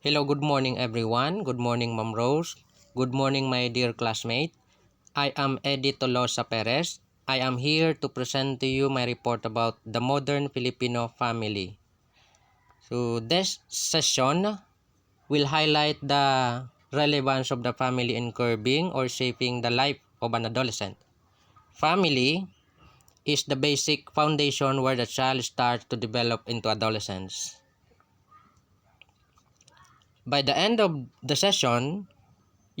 Hello, good morning everyone. Good morning Ma'am Rose. Good morning my dear classmate. I am Eddie Tolosa Perez. I am here to present to you my report about the modern Filipino family. So this session will highlight the relevance of the family in curbing or shaping the life of an adolescent. Family is the basic foundation where the child starts to develop into adolescence. By the end of the session,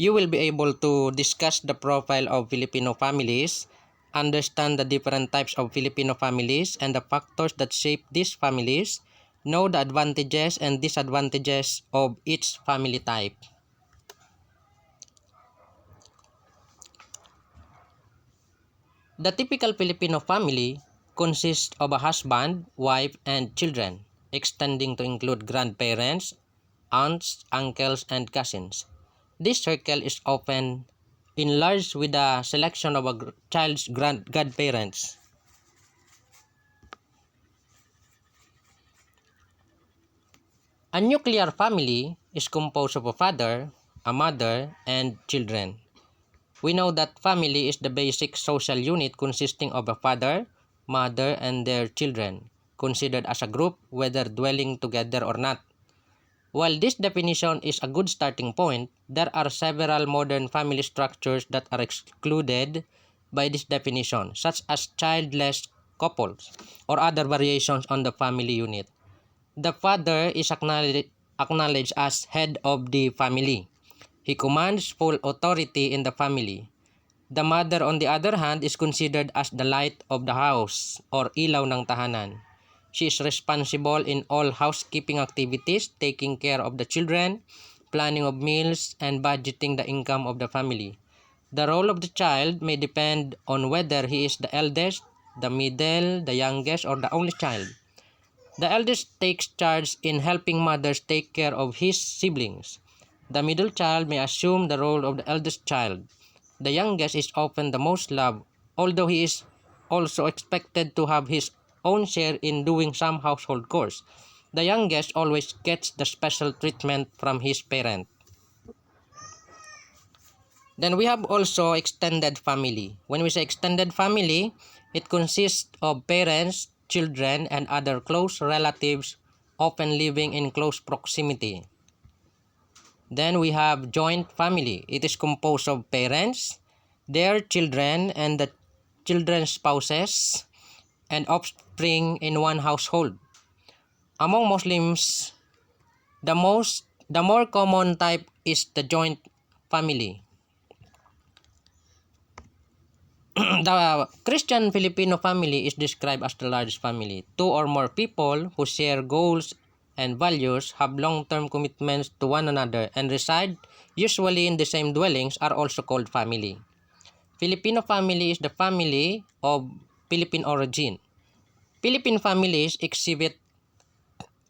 you will be able to discuss the profile of Filipino families, understand the different types of Filipino families and the factors that shape these families, know the advantages and disadvantages of each family type. The typical Filipino family consists of a husband, wife, and children, extending to include grandparents, aunts, uncles, and cousins. This circle is often enlarged with the selection of a child's godparents. A nuclear family is composed of a father, a mother, and children. We know that family is the basic social unit consisting of a father, mother, and their children, considered as a group whether dwelling together or not. While this definition is a good starting point, there are several modern family structures that are excluded by this definition, such as childless couples or other variations on the family unit. The father is acknowledged as head of the family. He commands full authority in the family. The mother, on the other hand, is considered as the light of the house or ilaw ng tahanan. She is responsible in all housekeeping activities, taking care of the children, planning of meals, and budgeting the income of the family. The role of the child may depend on whether he is the eldest, the middle, the youngest, or the only child. The eldest takes charge in helping mothers take care of his siblings. The middle child may assume the role of the eldest child. The youngest is often the most loved, although he is also expected to have his own share in doing some household chores. The youngest always gets the special treatment from his parent. Then we have also extended family. When we say extended family, it consists of parents, children, and other close relatives often living in close proximity. Then we have joint family. It is composed of parents, their children, and the children's spouses and offspring in one household. Among Muslims, the more common type is the joint family. The Christian Filipino family is described as the largest family. Two or more people who share goals and values, have long-term commitments to one another, and reside usually in the same dwellings are also called family. Filipino family is the family of Philippine origin. Philippine families exhibit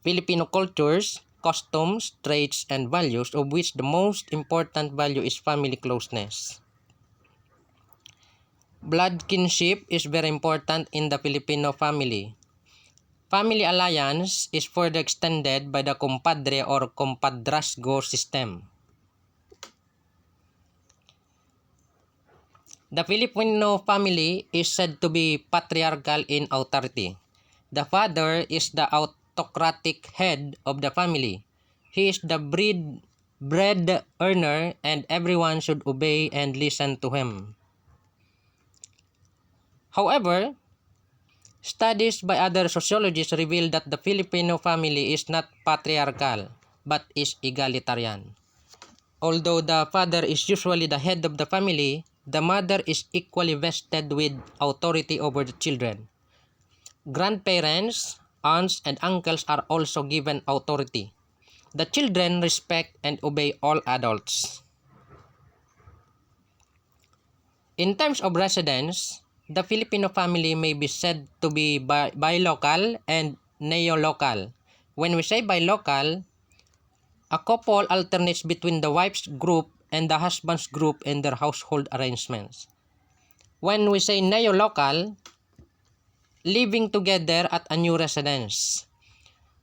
Filipino cultures, customs, traits, and values, of which the most important value is family closeness. Blood kinship is very important in the Filipino family. Family alliance is further extended by the compadre or compadrazgo system. The Filipino family is said to be patriarchal in authority. The father is the autocratic head of the family. He is the bread earner and everyone should obey and listen to him. However, studies by other sociologists reveal that the Filipino family is not patriarchal but is egalitarian. Although the father is usually the head of the family, the mother is equally vested with authority over the children. Grandparents, aunts, and uncles are also given authority. The children respect and obey all adults. In terms of residence, the Filipino family may be said to be bilocal and neolocal. When we say bilocal, a couple alternates between the wife's group and the husband's group in their household arrangements. When we say neolocal, living together at a new residence.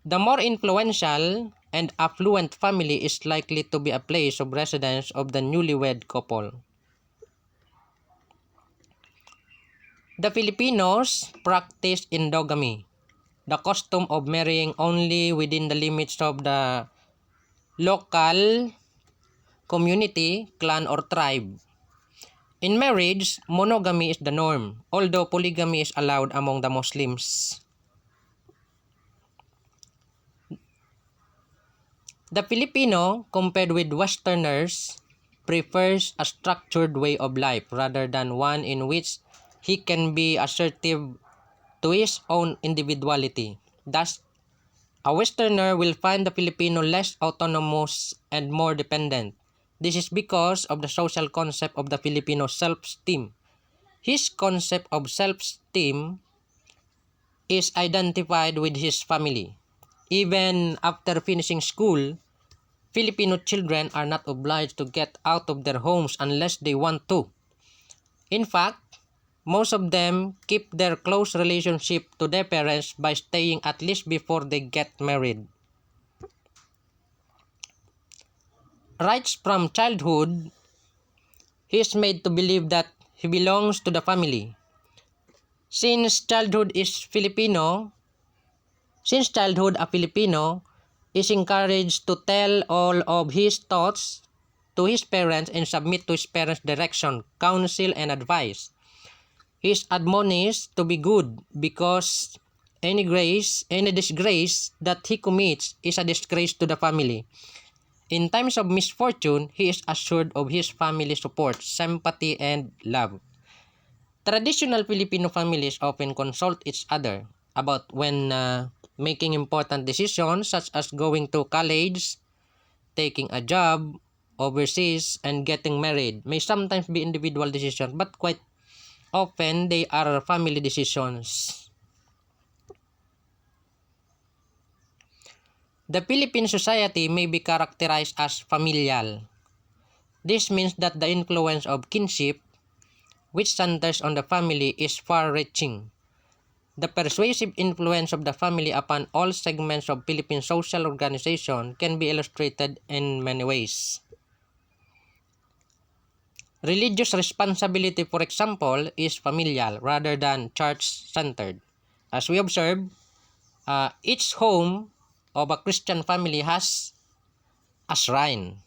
The more influential and affluent family is likely to be a place of residence of the newlywed couple. The Filipinos practice endogamy, the custom of marrying only within the limits of the local community, clan, or tribe. In marriage, monogamy is the norm, although polygamy is allowed among the Muslims. The Filipino, compared with Westerners, prefers a structured way of life rather than one in which he can be assertive to his own individuality. Thus, a Westerner will find the Filipino less autonomous and more dependent. This is because of the social concept of the Filipino self-esteem. His concept of self-esteem is identified with his family. Even after finishing school, Filipino children are not obliged to get out of their homes unless they want to. In fact, most of them keep their close relationship to their parents by staying at least before they get married. Right from childhood, he is made to believe that he belongs to the family. Since childhood a Filipino is encouraged to tell all of his thoughts to his parents and submit to his parents' direction, counsel, and advice. He is admonished to be good because any disgrace that he commits is a disgrace to the family. In times of misfortune, he is assured of his family support, sympathy, and love. Traditional Filipino families often consult each other about when making important decisions such as going to college, taking a job overseas, and getting married. May sometimes be individual decisions, but quite often they are family decisions. The Philippine society may be characterized as familial. This means that the influence of kinship, which centers on the family, is far-reaching. The persuasive influence of the family upon all segments of Philippine social organization can be illustrated in many ways. Religious responsibility, for example, is familial rather than church-centered. As we observe, each home of a Christian family has a shrine.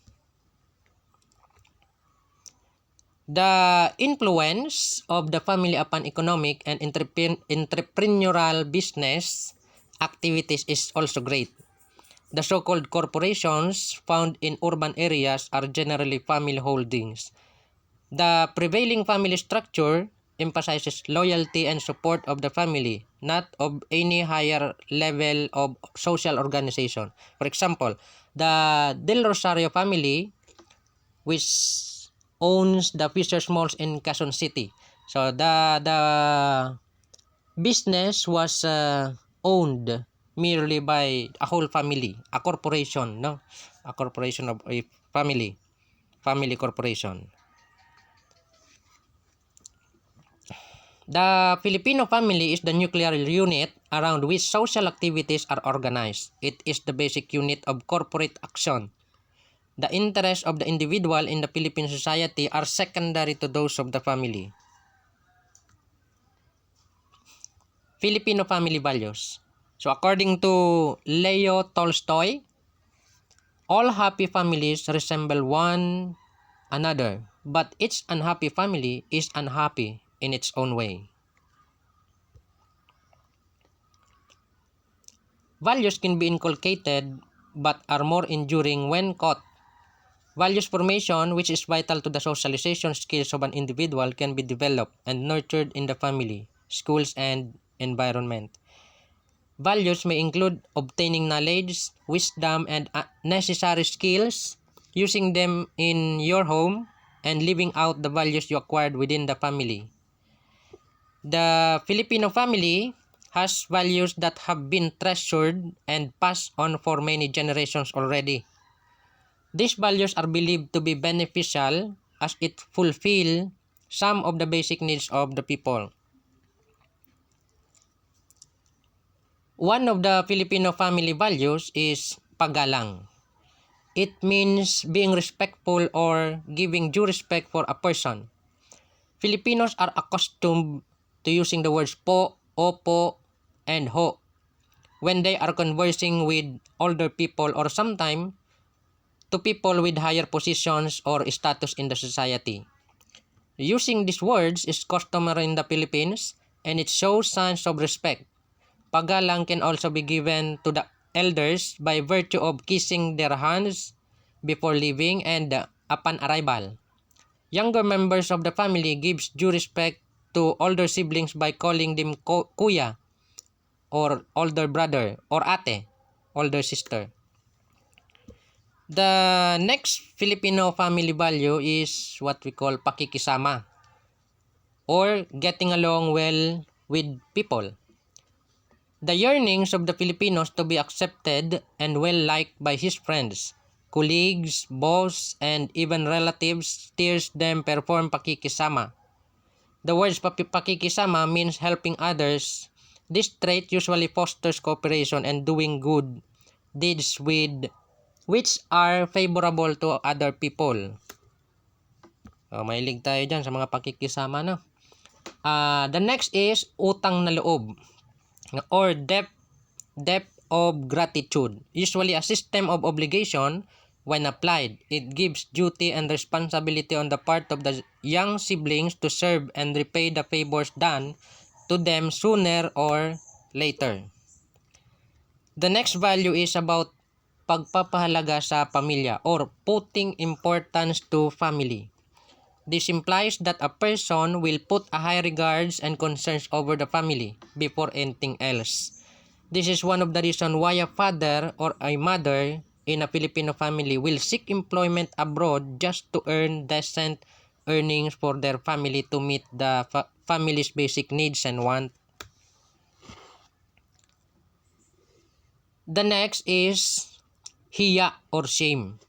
The influence of the family upon economic and entrepreneurial business activities is also great. The so-called corporations found in urban areas are generally family holdings. The prevailing family structure emphasizes loyalty and support of the family, not of any higher level of social organization. For example, the Del Rosario family, which owns the Fisher's Malls in Quezon City. So the business was owned merely by a whole family, a corporation, no, a corporation of a family corporation. The Filipino family is the nuclear unit around which social activities are organized. It is the basic unit of corporate action. The interests of the individual in the Philippine society are secondary to those of the family. Filipino family values. So according to Leo Tolstoy, all happy families resemble one another, but each unhappy family is unhappy in its own way. Values can be inculcated but are more enduring when caught. Values formation, which is vital to the socialization skills of an individual, can be developed and nurtured in the family, schools, and environment. Values may include obtaining knowledge, wisdom, and necessary skills, using them in your home, and living out the values you acquired within the family. The Filipino family has values that have been treasured and passed on for many generations already. These values are believed to be beneficial as it fulfill some of the basic needs of the people. One of the Filipino family values is paggalang. It means being respectful or giving due respect for a person. Filipinos are accustomed to using the words po, opo, and ho when they are conversing with older people or sometimes to people with higher positions or status in the society. Using these words is customary in the Philippines and it shows signs of respect. Paggalang can also be given to the elders by virtue of kissing their hands before leaving and upon arrival. Younger members of the family gives due respect to older siblings by calling them kuya or older brother or ate, older sister. The next Filipino family value is what we call pakikisama or getting along well with people. The yearnings of the Filipinos to be accepted and well liked by his friends, colleagues, boss, and even relatives steers them perform pakikisama. The words pakikisama means helping others. This trait usually fosters cooperation and doing good deeds with which are favorable to other people. Mahilig tayo dyan sa mga pakikisama, no? The next is utang na loob or debt of gratitude. Usually a system of obligation when applied. It gives duty and responsibility on the part of the young siblings to serve and repay the favors done to them sooner or later. The next value is about pagpapahalaga sa pamilya or putting importance to family. This implies that a person will put a high regards and concerns over the family before anything else. This is one of the reasons why a father or a mother in a Filipino family will seek employment abroad just to earn decent earnings for their family to meet the family's basic needs and wants. The next is hiya or shame.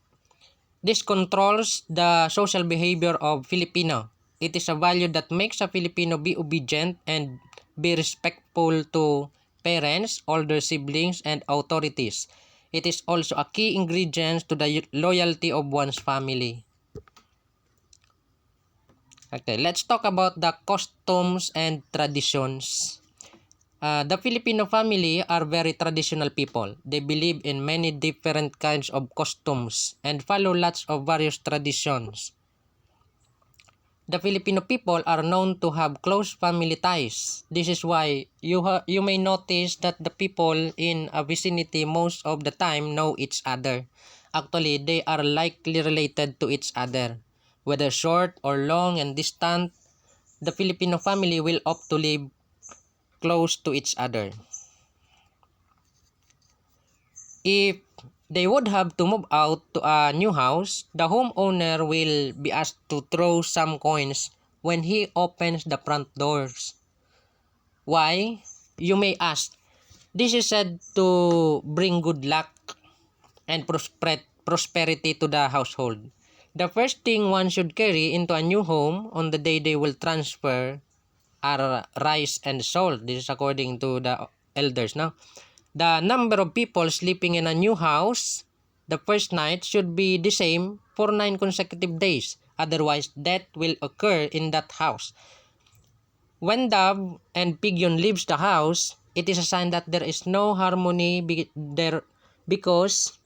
This controls the social behavior of Filipino. It is a value that makes a Filipino be obedient and be respectful to parents, older siblings, and authorities. It is also a key ingredient to the loyalty of one's family. Okay, let's talk about the customs and traditions. The Filipino family are very traditional people. They believe in many different kinds of customs and follow lots of various traditions. The Filipino people are known to have close family ties. This is why you may notice that the people in a vicinity most of the time know each other. Actually, they are likely related to each other. Whether short or long and distant, the Filipino family will opt to live close to each other. If they would have to move out to a new house, the homeowner will be asked to throw some coins when he opens the front doors. Why? You may ask. This is said to bring good luck and prosperity to the household. The first thing one should carry into a new home on the day they will transfer are rice and salt. This is according to the elders. Now, the number of people sleeping in a new house the first night should be the same for 9 consecutive days. Otherwise, death will occur in that house. When dove and pigeon leaves the house, it is a sign that there is no harmony there because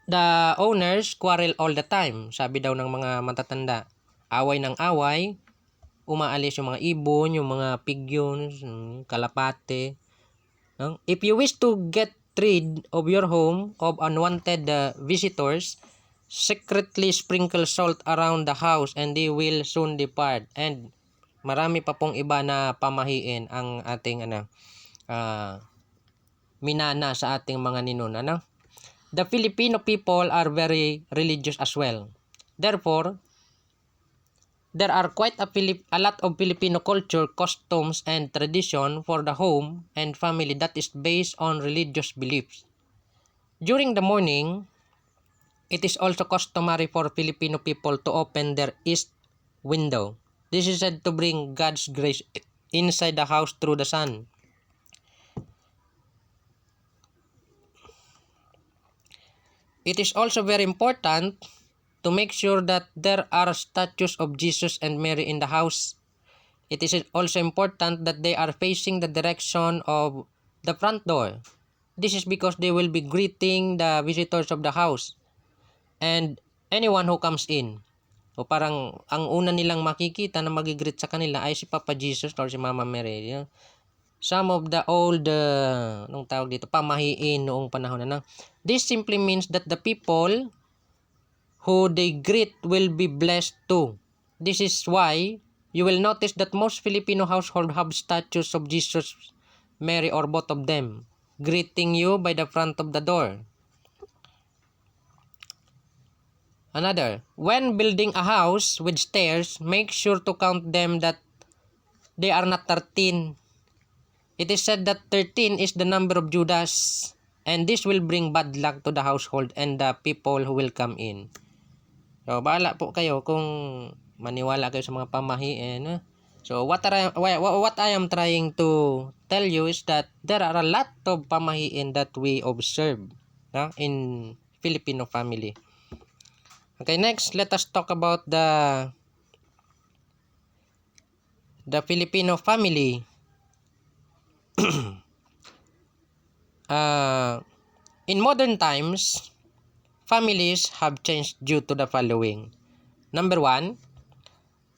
the owners quarrel all the time. Sabi daw ng mga matatanda, away ng away, umaalis yung mga ibon, yung mga pigeons, kalapate. If you wish to get rid of your home of unwanted visitors, secretly sprinkle salt around the house and they will soon depart. And marami pa pong iba na pamahiin ang ating minana sa ating mga ninuna. The Filipino people are very religious as well. Therefore, there are quite a lot of Filipino culture, customs, and tradition for the home and family that is based on religious beliefs. During the morning, it is also customary for Filipino people to open their east window. This is said to bring God's grace inside the house through the sun. It is also very important to make sure that there are statues of Jesus and Mary in the house. It is also important that they are facing the direction of the front door. This is because they will be greeting the visitors of the house and anyone who comes in. O parang ang una nilang makikita na magigreet sa kanila ay si Papa Jesus or si Mama Mary. You know? Some of the old, anong tawag dito, pamahiin noong panahon na. This simply means that the people who they greet will be blessed too. This is why you will notice that most Filipino households have statues of Jesus, Mary, or both of them, greeting you by the front of the door. Another, when building a house with stairs, make sure to count them that they are not 13. It is said that 13 is the number of Judas, and this will bring bad luck to the household and the people who will come in. So, bahala po kayo kung maniwala kayo sa mga pamahiin. So, what I am trying to tell you is that there are a lot of pamahiin that we observe in Filipino family. Okay, next, let us talk about the Filipino family. In modern times, families have changed due to the following. Number 1,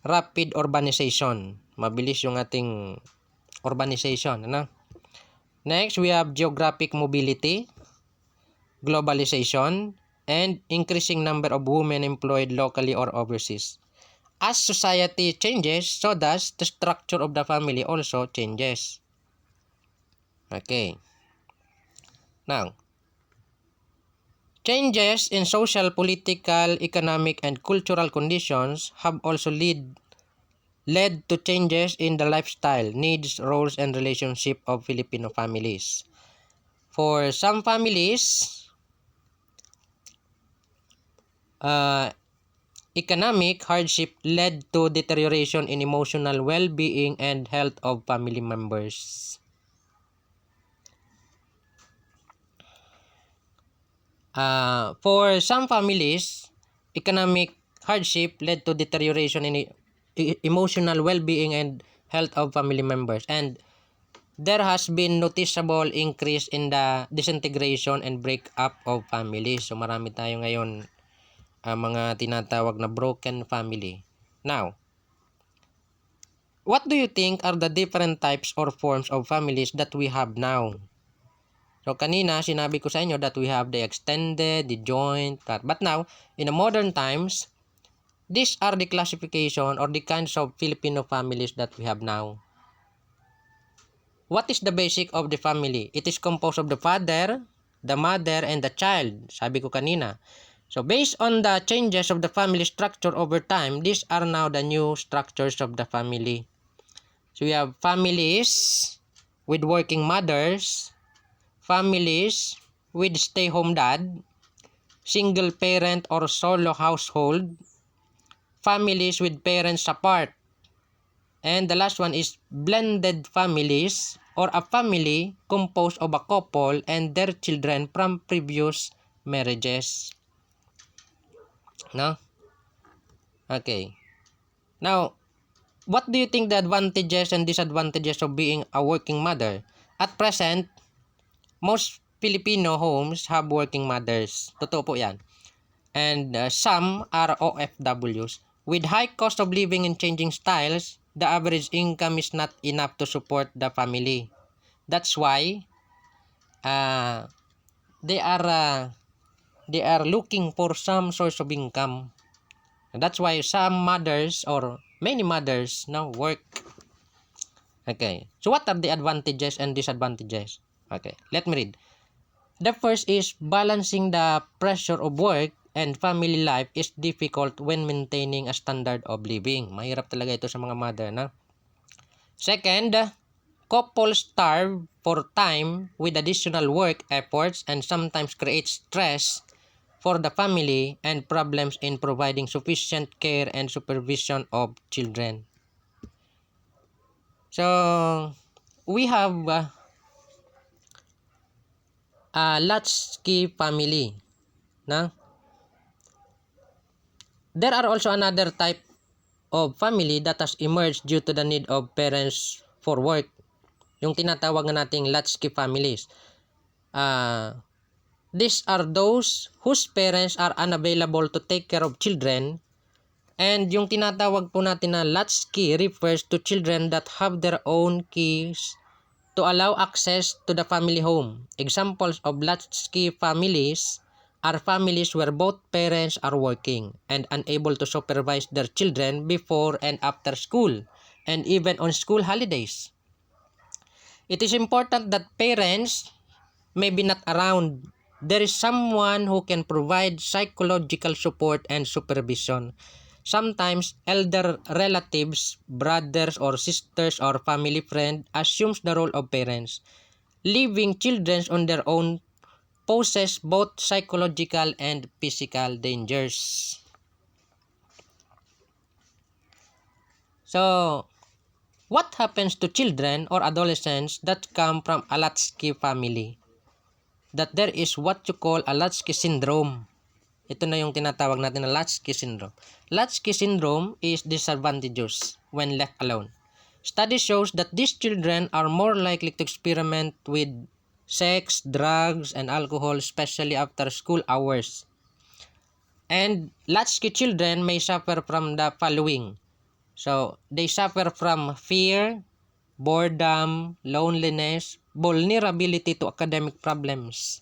rapid urbanization. Mabilis yung ating urbanization. Next, we have geographic mobility, globalization, and increasing number of women employed locally or overseas. As society changes, so does the structure of the family also changes. Okay. Now, changes in social, political, economic, and cultural conditions have also led to changes in the lifestyle, needs, roles, and relationship of Filipino families. For some families, economic hardship led to deterioration in emotional well-being and health of family members. For some families, economic hardship led to deterioration in emotional well-being and health of family members, and there has been noticeable increase in the disintegration and breakup of families. So marami tayo ngayon mga tinatawag na broken family. Now, what do you think are the different types or forms of families that we have now? So kanina sinabi ko sa inyo that we have the extended, the joint, but now in the modern times, these are the classification or the kinds of Filipino families that we have now. What is the basic of the family? It is composed of the father, the mother, and the child. Sabi ko kanina. So based on the changes of the family structure over time, these are now the new structures of the family. So we have families with working mothers, families with stay-home dad, single parent or solo household, families with parents apart, and the last one is blended families or a family composed of a couple and their children from previous marriages. No? Okay. Now, what do you think the advantages and disadvantages of being a working mother? At present, most Filipino homes have working mothers. Totoo po yan. And some are OFWs. With high cost of living and changing styles, the average income is not enough to support the family. That's why they are looking for some source of income. And that's why some mothers or many mothers now work. Okay. So what are the advantages and disadvantages? Okay. Let me read. The first is balancing the pressure of work and family life is difficult when maintaining a standard of living. Mahirap talaga ito sa mga mother, na. Second, couples starve for time with additional work efforts and sometimes create stress for the family and problems in providing sufficient care and supervision of children. So, we have a latchkey family. Na? There are also another type of family that has emerged due to the need of parents for work. Yung tinatawag na nating latchkey families. These are those whose parents are unavailable to take care of children. And yung tinatawag po natin na latchkey refers to children that have their own keys to allow access to the family home. Examples of latchkey families are families where both parents are working and unable to supervise their children before and after school and even on school holidays. It is important that parents may be not around. There is someone who can provide psychological support and supervision. Sometimes elder relatives, brothers or sisters or family friend assumes the role of parents. Leaving children on their own poses both psychological and physical dangers. So, what happens to children or adolescents that come from a latchkey family? That there is what you call a latchkey syndrome. Ito na yung tinatawag natin na latchkey syndrome. Latchkey syndrome is disadvantageous when left alone. Study shows that these children are more likely to experiment with sex, drugs, and alcohol, especially after school hours. And latchkey children may suffer from the following. So, they suffer from fear, boredom, loneliness, vulnerability to academic problems.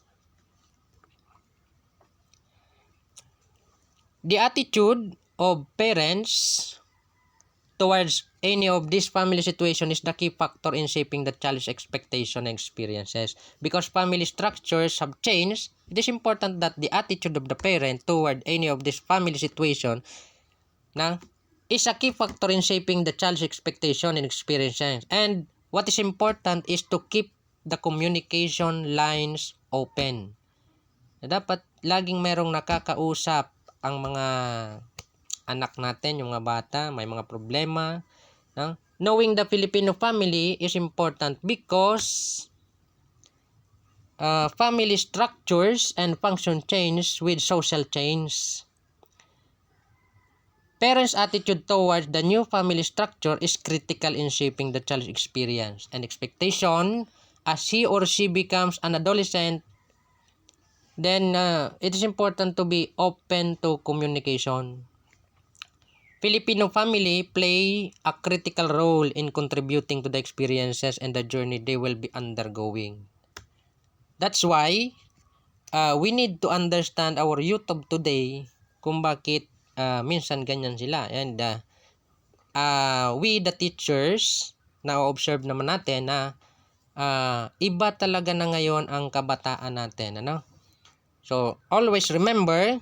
The attitude of parents towards any of these family situation is the key factor in shaping the child's expectation and experiences. Because family structures have changed, it is important that the attitude of the parent toward any of this family situation is a key factor in shaping the child's expectation and experiences. And what is important is to keep the communication lines open. Dapat laging merong nakakausap ang mga anak natin, yung mga bata, may mga problema. Knowing the Filipino family is important because family structures and function change with social change. Parents' attitude towards the new family structure is critical in shaping the child's experience and expectation as he or she becomes an adolescent. Then it is important to be open to communication. Filipino family play a critical role in contributing to the experiences and the journey they will be undergoing. That's why we need to understand our youth of today kung bakit minsan ganyan sila. And we the teachers, na-observe naman natin na iba talaga na ngayon ang kabataan natin. So, always remember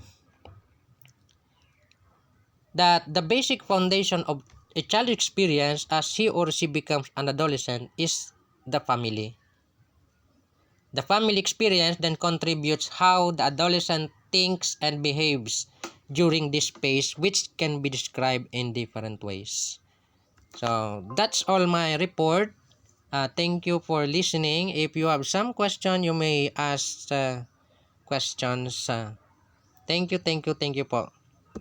that the basic foundation of a child experience as he or she becomes an adolescent is the family. The family experience then contributes how the adolescent thinks and behaves during this phase, which can be described in different ways. So, that's all my report. Thank you for listening. If you have some question, you may ask questions. Thank you po.